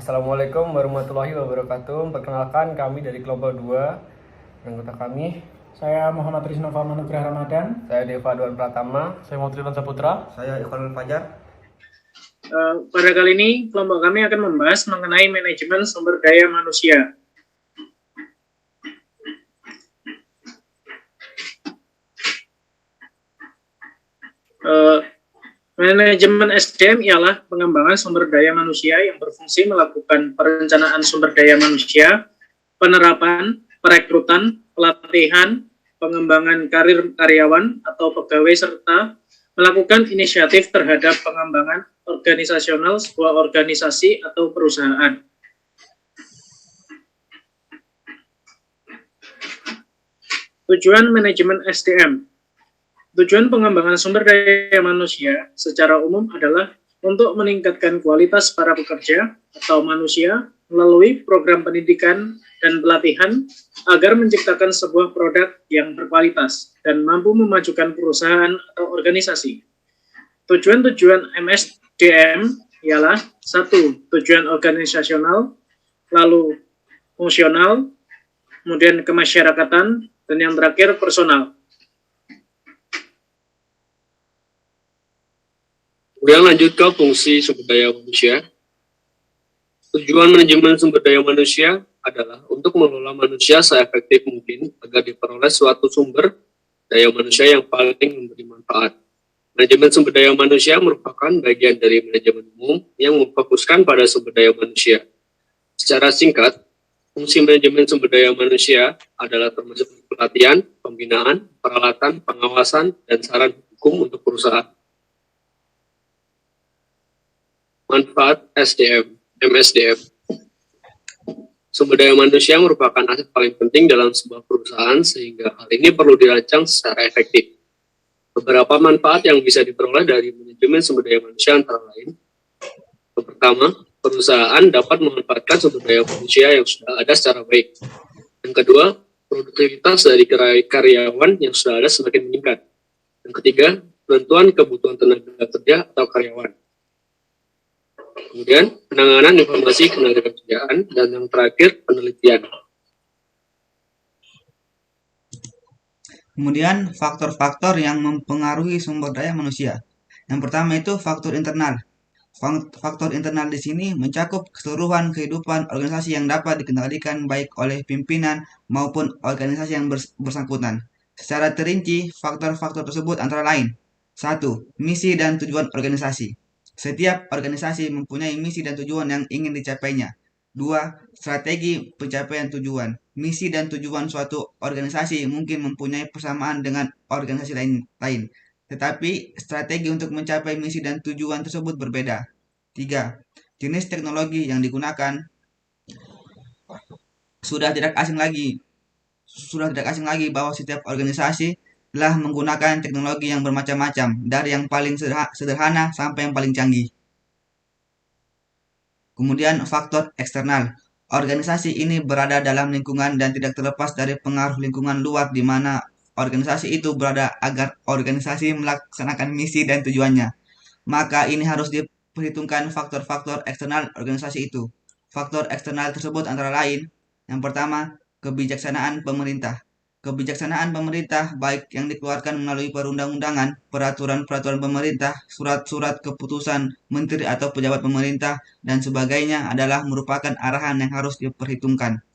Assalamualaikum warahmatullahi wabarakatuh. Perkenalkan kami dari Global 2. Anggota kami, Saya Muhammad Rizno Nugrah Ramadan. saya Deva Duan Pratama. Saya Mutriwan Saputra. Saya Ikhwanul Fajar. Pada kali ini, kelompok kami akan membahas mengenai manajemen sumber daya manusia. Manajemen SDM ialah pengembangan sumber daya manusia yang berfungsi melakukan perencanaan sumber daya manusia, penerapan, perekrutan, pelatihan, pengembangan karir karyawan atau pegawai, serta melakukan inisiatif terhadap pengembangan organisasional sebuah organisasi atau perusahaan. Tujuan manajemen SDM. Tujuan pengembangan sumber daya manusia secara umum adalah untuk meningkatkan kualitas para pekerja atau manusia melalui program pendidikan dan pelatihan agar menciptakan sebuah produk yang berkualitas dan mampu memajukan perusahaan atau organisasi. Tujuan-tujuan MSDM ialah 1. Tujuan organisasional, lalu fungsional, kemudian kemasyarakatan, dan yang terakhir personal. Kemudian lanjut ke fungsi sumber daya manusia. Tujuan manajemen sumber daya manusia adalah untuk mengelola manusia seefektif mungkin agar diperoleh suatu sumber daya manusia yang paling memberi manfaat. Manajemen sumber daya manusia merupakan bagian dari manajemen umum yang memfokuskan pada sumber daya manusia. Secara singkat, fungsi manajemen sumber daya manusia adalah termasuk pelatihan, pembinaan, peralatan, pengawasan, dan saran hukum untuk perusahaan. Manfaat SDM, MSDM. Sumber daya manusia merupakan aset paling penting dalam sebuah perusahaan sehingga hal ini perlu dirancang secara efektif. Beberapa manfaat yang bisa diperoleh dari manajemen sumber daya manusia antara lain. Yang pertama, perusahaan dapat memanfaatkan sumber daya manusia yang sudah ada secara baik. Yang kedua, produktivitas dari karyawan yang sudah ada semakin meningkat. Yang ketiga, penentuan kebutuhan tenaga kerja atau karyawan. Kemudian, penanganan informasi ketenagakerjaan, dan yang terakhir, penelitian. Kemudian, faktor-faktor yang mempengaruhi sumber daya manusia. Yang pertama itu faktor internal. Faktor internal di sini mencakup keseluruhan kehidupan organisasi yang dapat dikendalikan baik oleh pimpinan maupun organisasi yang bersangkutan. Secara terinci, faktor-faktor tersebut antara lain: 1. Misi dan tujuan organisasi. Setiap organisasi mempunyai misi dan tujuan yang ingin dicapainya. 2. Strategi pencapaian tujuan. Misi dan tujuan suatu organisasi mungkin mempunyai persamaan dengan organisasi lain, tetapi strategi untuk mencapai misi dan tujuan tersebut berbeda. 3. Jenis teknologi yang digunakan sudah tidak asing lagi bahwa setiap organisasi telah menggunakan teknologi yang bermacam-macam, dari yang paling sederhana sampai yang paling canggih. Kemudian faktor eksternal. Organisasi ini berada dalam lingkungan dan tidak terlepas dari pengaruh lingkungan luar di mana organisasi itu berada agar organisasi melaksanakan misi dan tujuannya. Maka ini harus diperhitungkan faktor-faktor eksternal organisasi itu. Faktor eksternal tersebut antara lain: yang pertama, kebijaksanaan pemerintah. Kebijaksanaan pemerintah baik yang dikeluarkan melalui perundang-undangan, peraturan-peraturan pemerintah, surat-surat keputusan menteri atau pejabat pemerintah, dan sebagainya adalah merupakan arahan yang harus diperhitungkan.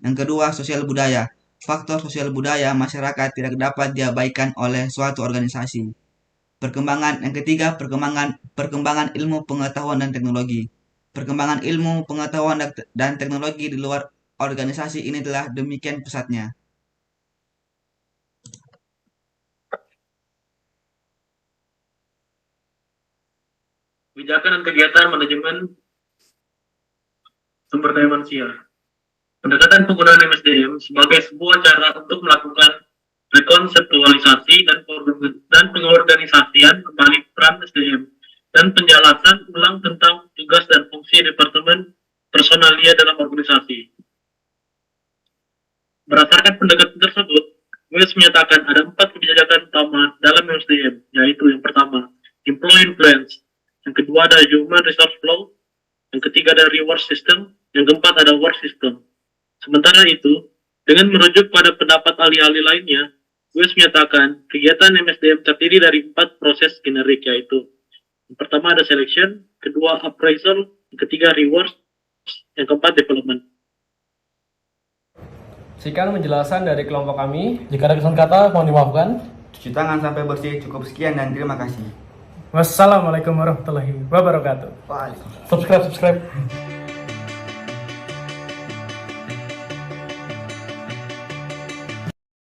Yang kedua, sosial budaya. Faktor sosial budaya masyarakat tidak dapat diabaikan oleh suatu organisasi. Yang ketiga, perkembangan ilmu pengetahuan dan teknologi. Perkembangan ilmu pengetahuan dan teknologi di luar organisasi ini telah demikian pesatnya. Kebijakan dan kegiatan manajemen sumber daya manusia. Pendekatan penggunaan MSDM sebagai sebuah cara untuk melakukan rekonseptualisasi dan pengorganisasian kembali peran SDM dan penjelasan ulang tentang tugas dan fungsi departemen personalia dalam organisasi. Berdasarkan pendekatan tersebut, WES menyatakan ada 4 kebijakan utama dalam MSDM, yaitu yang pertama, Employee Influence, yang kedua ada Human Resource Flow, yang ketiga ketiga ada reward system, yang keempat ada work system. Sementara itu, dengan merujuk pada pendapat ahli-ahli lainnya, UIS menyatakan kegiatan MSDM terdiri dari 4 proses generik, yaitu yang pertama ada selection, kedua appraisal, yang ketiga reward, yang keempat development. Sekian penjelasan dari kelompok kami. Jika ada kesalahan kata, mohon dimaafkan. Cuci tangan sampai bersih. Cukup sekian dan terima kasih. Wassalamualaikum warahmatullahi wabarakatuh. Waalaikumsalam. Subscribe.